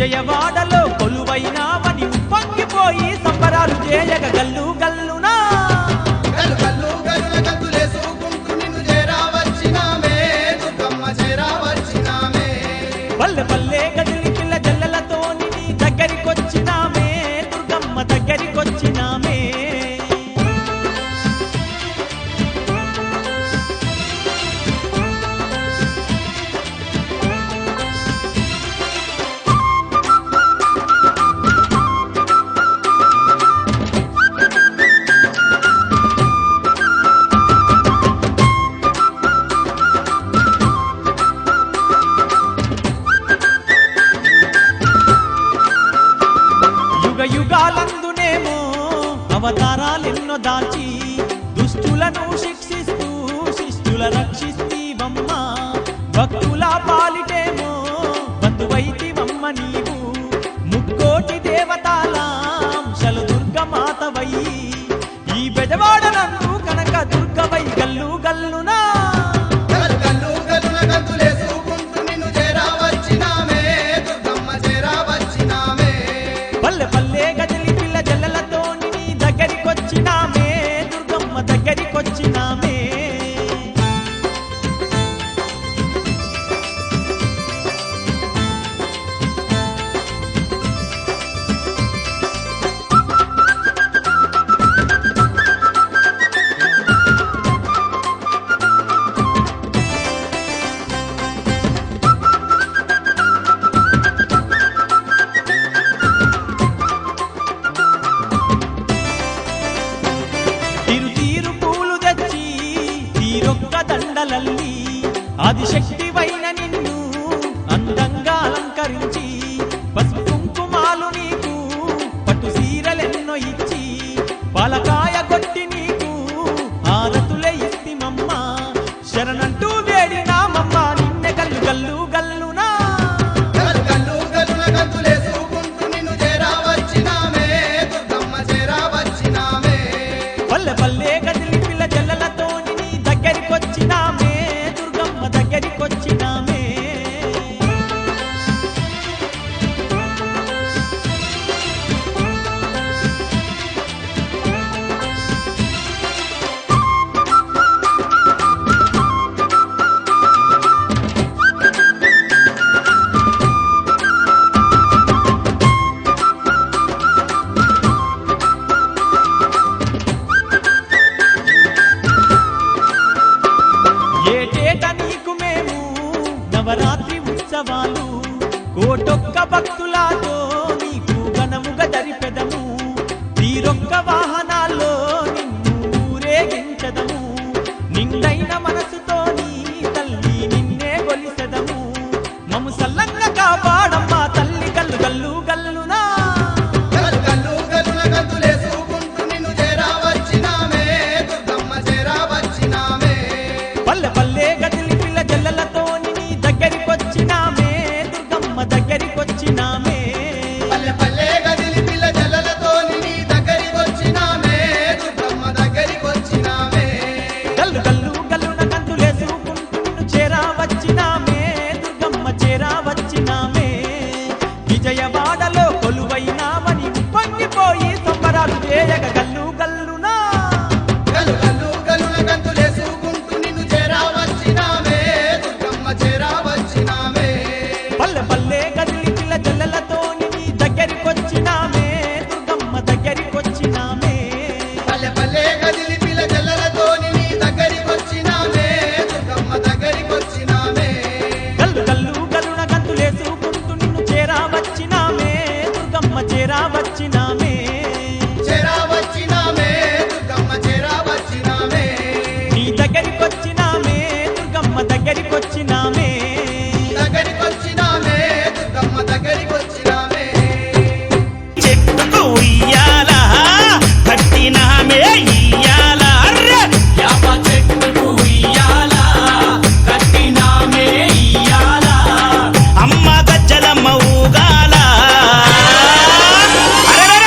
విజయవాడలో కొలువైనావని ఉప్పొంగిపోయి సంబరాలు చేయగ గల్లు గల్లునా గల్లు గల్లు గల్లున గంతులేసుకుంటూ నిన్ను చేరావచ్చినామే దుర్గమ్మ చేరావచ్చినామే పల్లె పల్లె గదిలి పిల్ల జల్లలతోని నీ దగ్గరికొచ్చినామే దుర్గమ్మ దగ్గరికొచ్చినామే యుగాలందునేమో అవతారాలెన్నో దాల్చి దుష్టులను శిక్షిస్తూ శిష్టుల రక్షిస్తీవమ్మ భక్తుల పాలిటేమో బంధువైతివమ్మ నీవు ముక్కోటి దేవతాలాంశలు దుర్గమాతవై ఈ బెజవాడనందు కనక దుర్గవై గల్లు గల్లునా గల్లు గల్లు గల్లున గంతులేసుకుంటూ నిన్ను చేరావచ్చినామే దుర్గమ్మ చేరావచ్చినామే పల్లె పల్లె గదిలి పిల్ల జల్లలతోని నీ దగ్గరికొచ్చినామే దుర్గమ్మ దగ్గరికొచ్చినామే తీరు పూలు తెచ్చి తీరొక్క దండలల్లి ఆదిశక్తివైన నిన్ను అందంగా అలంకరించి పసుపు కుంకుమాలు నీకు పట్టు సీరలెన్నో ఇచ్చి పాలకాయ కొట్టి నీకు ఆరతులే ఇస్తిమమ్మ శరణంటూ వేడినామమ్మ నిన్నె గల్లు గల్లు గల్లునా గల్లు గల్లు గల్లున గంతులేసుకుంటూ నిన్ను చేరావచ్చినామే దుర్గమ్మ చేరావచ్చినామే పల్లె పల్లె గదిలి పిల్ల జల్లలతోని నీ దగ్గరికొచ్చినామే దుర్గమ్మ దగ్గరికొచ్చినామే ఏటేట నీకు మేము నవరాత్రి ఉత్సవాలు కోటొక్క భక్తులతో నీకు ఘనముగా జరిపెదము తీరొక్క వాహనాల్లో నిన్ను ఊరేగించదము నిండైన మనసుతోని తల్లి నిన్నే గొలిసెదము మము సల్లంగా కాపాడమ్మా తల్లి గల్లు గల్లు గల్లునా గల్లు గల్లు గల్లున గంతులేసుకుంటూ నిన్ను చేరావచ్చినామే దుర్గమ్మ చేరావచ్చినామే పల్లె పల్లె గదిలి పిల్ల జల్లలతోని నీ దగ్గరికొచ్చినామే దుర్గమ్మ దగ్గరికొచ్చినామే పల్లె పల్లె గదిలి పిల్ల జల్లలతోని నీ దగ్గరికొచ్చినామే దుర్గమ్మ దగ్గరికొచ్చినామే గల్లు గల్లు గల్లున గంతులేసుకుంటూ నిన్ను చేరావచ్చినామే దుర్గమ్మ చేరావచ్చినామే విజయవాడలో కొలువైనావని ఉప్పొంగిపోయి సంబరాలు చేయగ గల్లు గల్లునా గల్లు గల్లు గల్లున గంతులేసుకుంటూ నిన్ను చేరావచ్చినామే దుర్గమ్మ చేరావచ్చినామే పల్లె పల్లె గదిలి పిల్ల జల్లలతోని నీ దగ్గరికొచ్చినామే దుర్గమ్మ దగ్గరికొచ్చినామే పల్లె పల్లె గదిలి పిల్ల జల్లలతోని నీ దగ్గరికొచ్చినామే దుర్గమ్మ దగ్గరికొచ్చినామే గల్లు గల్లు గల్లున గంతులేసుకుంటూ నిన్ను చేరావచ్చినామే దుర్గమ్మ చేరావచ్చినామే చేరావచ్చినామే దుర్గమ్మ చేరావచ్చినామే నీ దగ్గరికొచ్చినామే దుర్గమ్మ దగ్గరికొచ్చినామే దగ్గరికొచ్చినామే దుర్గమ్మ దగ్గరికొచ్చినామే చెట్టుకు ఇయ్యాల కట్టినామే ఇయ్యాల యాప చెట్టుకు ఇయ్యాల కట్టినామే ఇయ్యాల అమ్మ గజ్జలమ్మ ఊగాల అరెరెరె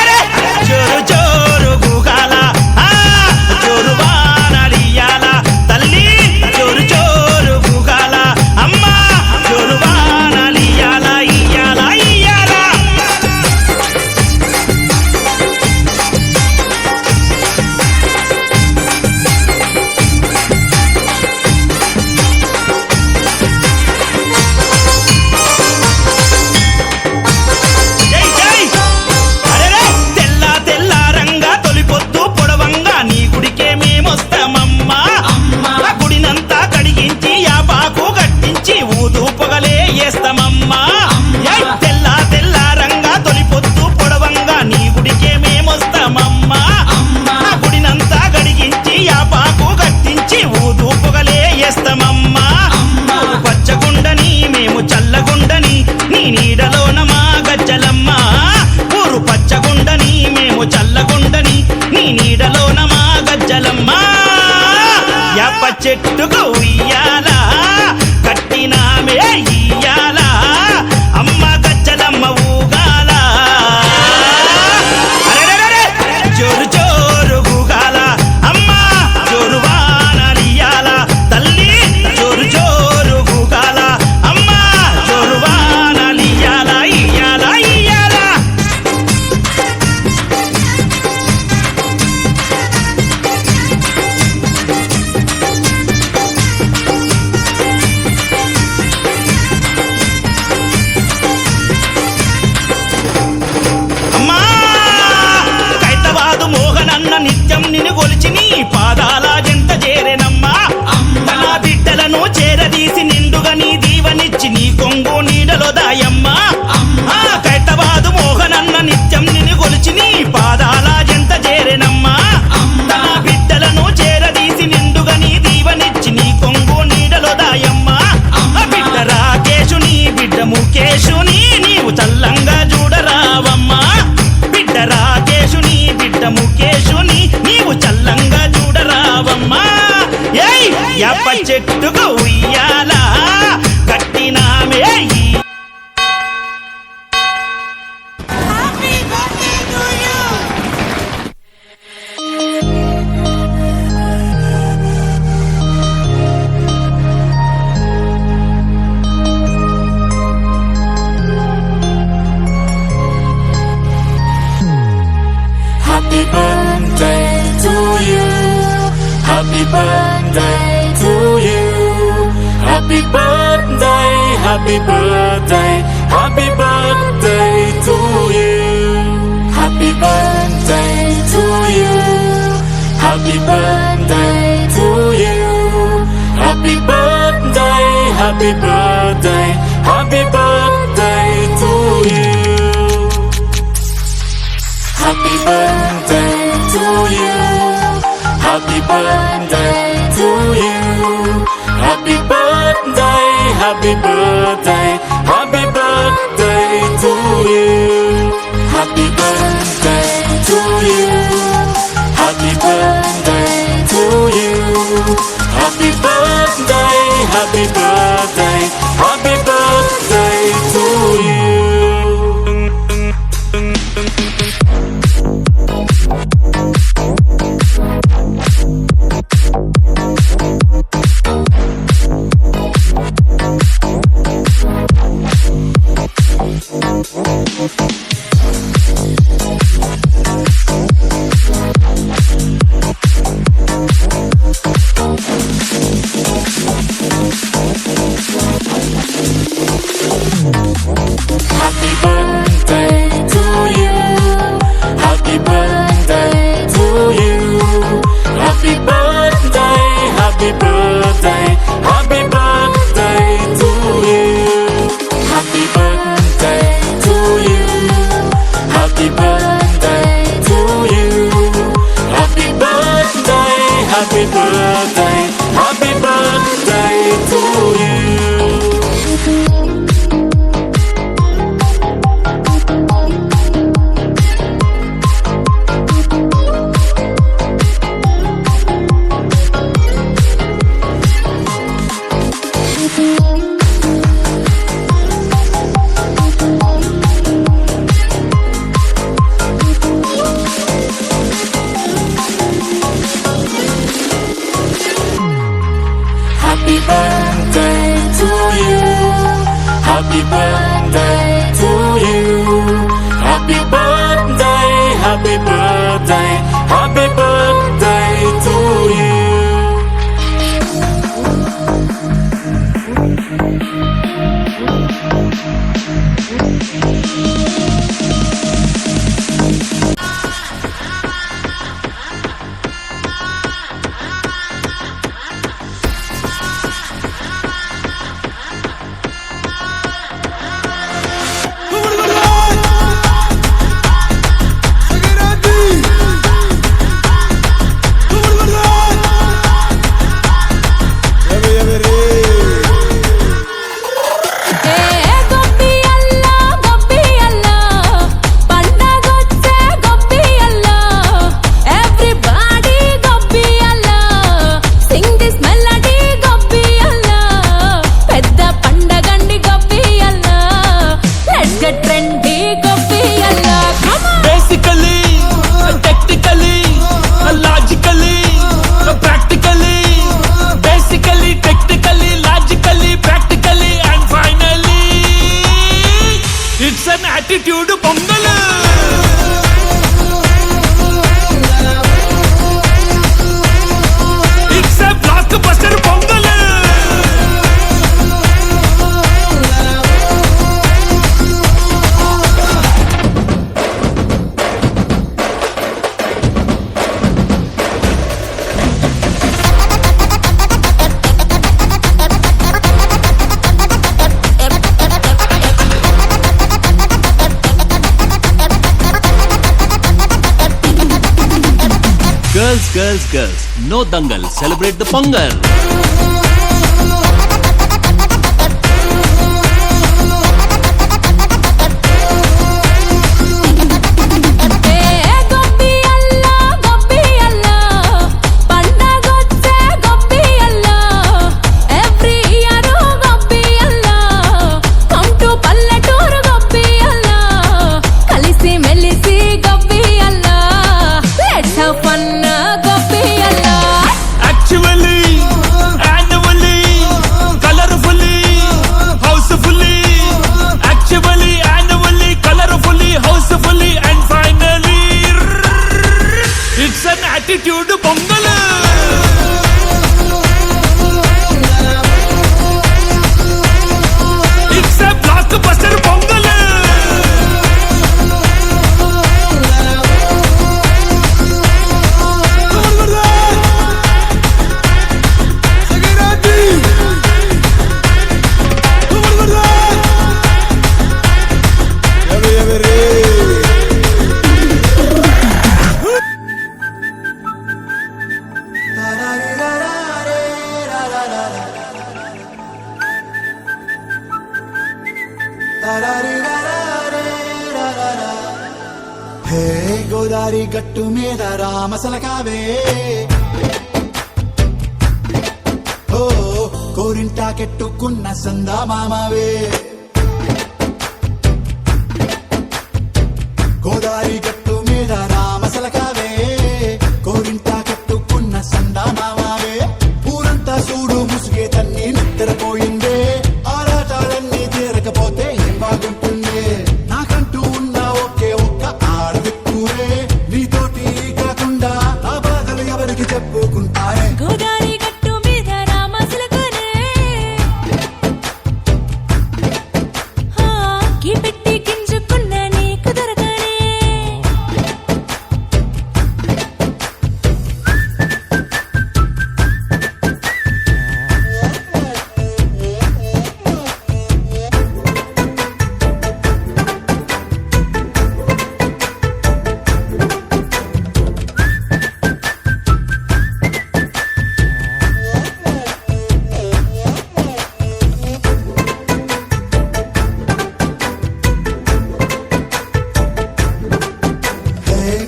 చెట్టుకు ఉయ్యాల కట్టినామే Happy birthday to you. Happy birthday to you. Happy birthday, happy birthday, happy birthday to you. Happy birthday to you. Happy birthday to you. Happy birthday, happy birthday, happy birthday to you. Happy birthday to you. Happy birthday to you. Happy birthday, happy birthday, happy birthday to you. Happy birthday to you. Happy birthday to you. Happy birthday, happy birthday, happy birthday to you. Happy birthday to you. Happy birthday to you. Happy birthday, happy birthday, happy birthday to you. Happy birthday to you. Happy birthday to you. Happy birthday, happy birthday, happy birthday to you. Happy birthday to you. Happy birthday to you. Happy birthday, happy birthday, happy birthday to you. attitude pongal it's a block buster pongal Girls, girls, girls, no dangal, celebrate the Pongal. వెర్రి హే గోదారి గట్టు మీద రామసలకావే ఓ కోరింటా కెట్టుకున్న సందా మామావే గోదారి గట్టు మీద రామసలకావే కోరింటా కెట్టుకున్న సందా మామావే ఊరంతా చూడు ముసుగే తన్ని నిద్రపోయిందే ఆరాటాలన్నీ తీరకపోతే ఏం బాగుంటుంది నాకంటూ ఉన్న ఒకే ఒక్క ఆడదిక్కువే నీతోటి కాకుండా ఆ బాధలు ఎవరికి చెప్పుకుంటానే గోదారి గట్టు మీద రామసలకనే పెట్టి గింజుకున్న నీకు దొరకనే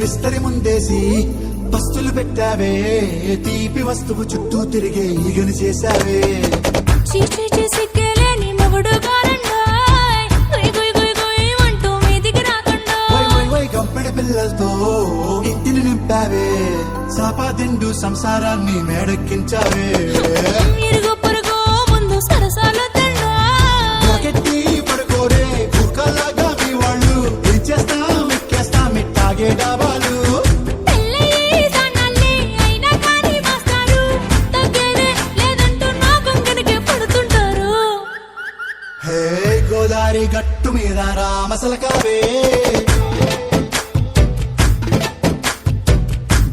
విస్తరి ముందేసి పస్తులు పెట్టావే తీపి వస్తువు చుట్టూ తిరిగే ఈగని చేశావే చీచీ సిగ్గలేని మొగుడు కారండాయ్ గుయ్ గుయ్ గుయ్ గుయ్ అంటూ మీదికి రాకుండా వై గంపెడి పిల్లలతో ఇంటిని నింపావే సాపాదిండు సంసారాన్ని మేడెక్కించావే ఇరుగు పొరుగు ముందు సరసాల తండా రాకెట్టి పడుకోరే కుక్కలాగా మీ వాళ్ళు ఇచ్చేస్తాం ఎక్కేస్తాం ఇట్టాగే డాబాలు పెళ్ళయి సన్నాల్ని అయినా కానీ మాస్తారు తగ్గేదే లేదంటూ నా కొంగనికే పడుతుంటారు హే గోదారి గట్టు మీద రామసలకావే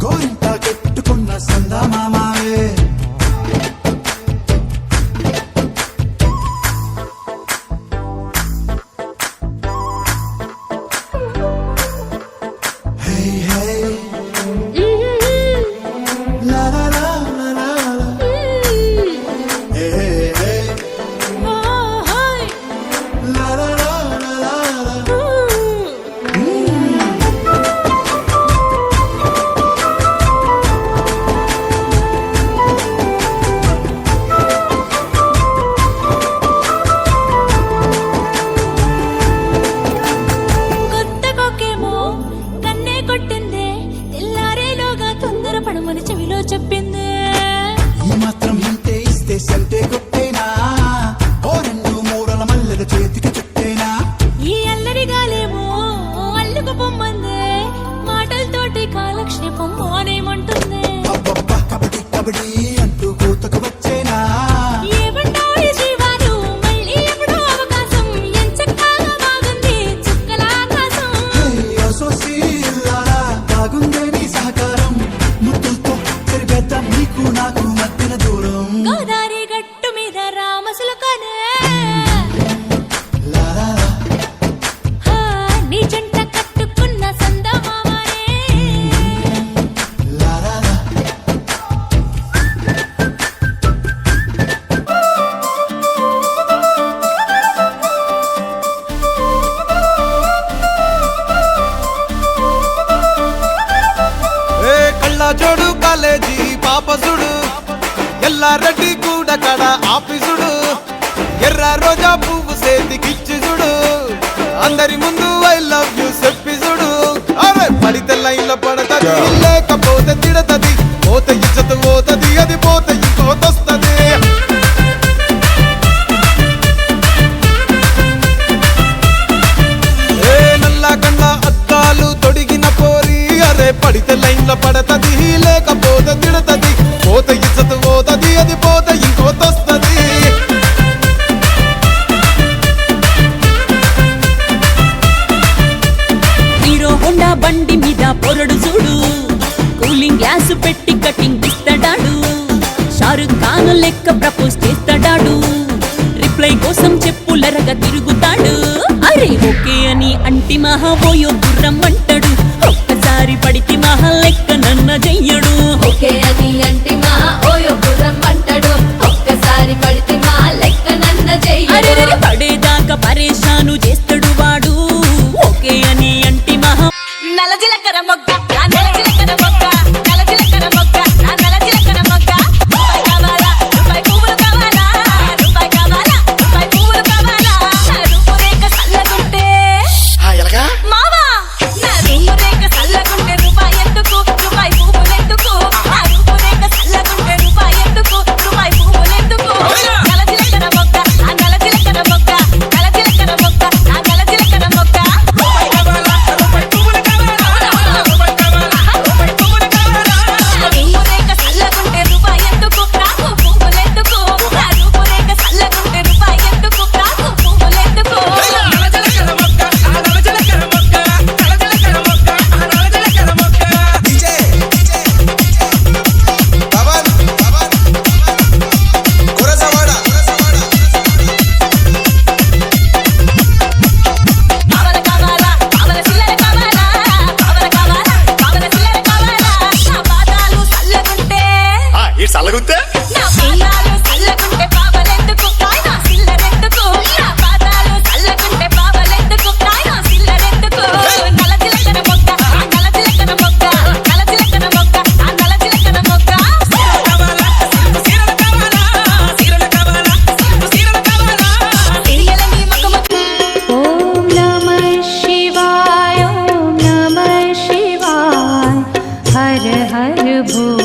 గోరింట కెట్టుకున్న సందా మామావే హే హే లా లా లా లా లా లా. హే హే ఓహోయ్ లా లా లా లా లా లా. కొత్త కొక్కేమో కన్నే కొట్టిందే తెల్లారేలోగా తొందర పడమని చెవిలో చెప్పిందే ఈ మాత్రం ఇంతే ఇస్తే సంటే కొట్టేనా ఓ రెండు మూరల మల్లెల చేతికి చుట్టేనా ఈ అల్లరి గాలేమో అల్లుకు పొమ్మందే మాటలతోటి కాలక్షేపం మానేమంటుందే అబ్బబ్బా కబడ్డీ కబడ్డీ అంటూ కూతకు వచ్చేనా ఏమంటావు జీవాలు మళ్ళీ ఎప్పుడో అవకాశం ఎంచక్కా బాగుంది చుక్కల ఆకాశం అసోసిల్లారా బాగుందే నీ సహకారం ముద్దులతో చెరిపేద్దాం నీకు నాకు మధ్యన దూరం గోదారి గట్టు మీద రామసులకనే లా లా లా. నీ జంట కట్టుకున్న సందమామనే లా లా లా. ఏ కళ్ళ జోడు కాలేజీ పాపసుడు ఎల్లారెడ్డి కూడా కడ ఆఫీసుడు ఎర్ర రోజా పువ్వు సేతికిచ్చి చూడు అందరి ముందు ఐ లవ్ యూ చెప్పి చూడు అరే పడితే లైన్ లో పడతది లేకపోతే తిడతది పోతే ఇచ్చత పోతది అది పోతే ఇంకోతొస్తది ఏ నల్ల గండ అద్దాలు తొడిగిన పోరి అరే పడితే లైన్ లో పడతది లేకపోతే తిడతది పోతే ఇచ్చత పోతది అది పోతే ఇంకోతొస్తది హీరో హోండా బండి మీద పొరడు చూడు కూలింగ్ గ్యాస్ పెట్టి కటింగ్ ఇస్తాడాడు షారుఖ్ ఖాన్ లెక్క ప్రపోజ్ చేస్తాడాడు రిప్లై కోసం చెప్పులరగా తిరుగుతాడు అరే ఓకే అని అంటి మహా ఓయో గుర్రం అంటాడు ఒక్కసారి పడితి మహా లెక్క నన్న చెయ్యడు ఓకే అని అంటి మా ఓయో గుర్రం అంటాడు ఒక్కసారి పడితే మా లెక్క నన్న అరే చెయ్యడు పడేదాకా పరేషాను చేస్తాడు వాడు ఓకే అని అంటి మహా నల జీలకర్ర మొగ్గ ఆ నల జీలకర్ర మొగ్గ నల జీలకర్ర మొగ్గ ఆ నల జీలకర్ర మొగ్గ రూపాయి కావాలా రూపాయి పువ్వులు కావాలా రూపాయి కావాలా రూపాయి పువ్వులు కావాలా నా రూపురేఖ చల్లగుంటే ఎలాగా మావా నా రూపురేఖ చల్లగుంటే రూపాయి ఎందుకు రూపాయి పువ్వులు ఎందుకు నా రూపురేఖ చల్లగుంటే రూపాయి ఎందుకు రూపాయి పువ్వులు ఎందుకు నల జీలకర్ర మొగ్గ ఆ నల జీలకర్ర మొగ్గ నల జీలకర్ర మొగ్గ ఆ నల జీలకర్ర మొగ్గ రూపాయి కావాలా రూపాయి పువ్వులు కావాలా రూపాయి కావాలా రూపాయి పువ్వులు కావాలా నా రూపురేఖ చల్లగుంటే రూపాయి ఎందుకు నాకు పువ్వులు ఎందుకు నా రూపురేఖ చల్లగుంటే రూపాయి ఎందుకు నాకు పువ్వులు ఎందుకు కావాల కావాలా కావాల చిల్లర కావాలా కావాల కావాలా కావాల చిల్లర కావాలా నా పాదాలు చల్లగుంటే ఈ చల్లగుద్దే నా పాదాలు చల్లగుంటే పావలెందుకు నాయనా చిల్లరెందుకు నా పాదాలు చల్లగుంటే పావలెందుకు నాయనా చిల్లరెందుకు నల చిలకన మొగ్గ ఆ నల చిలకన మొగ్గ నల చిలకన మొగ్గ ఆ నల చిలకన మొగ్గ తిరియలని మగమొగ్గ ఓం నమః శివాయ ఓం నమః శివాయ హర హర భోలే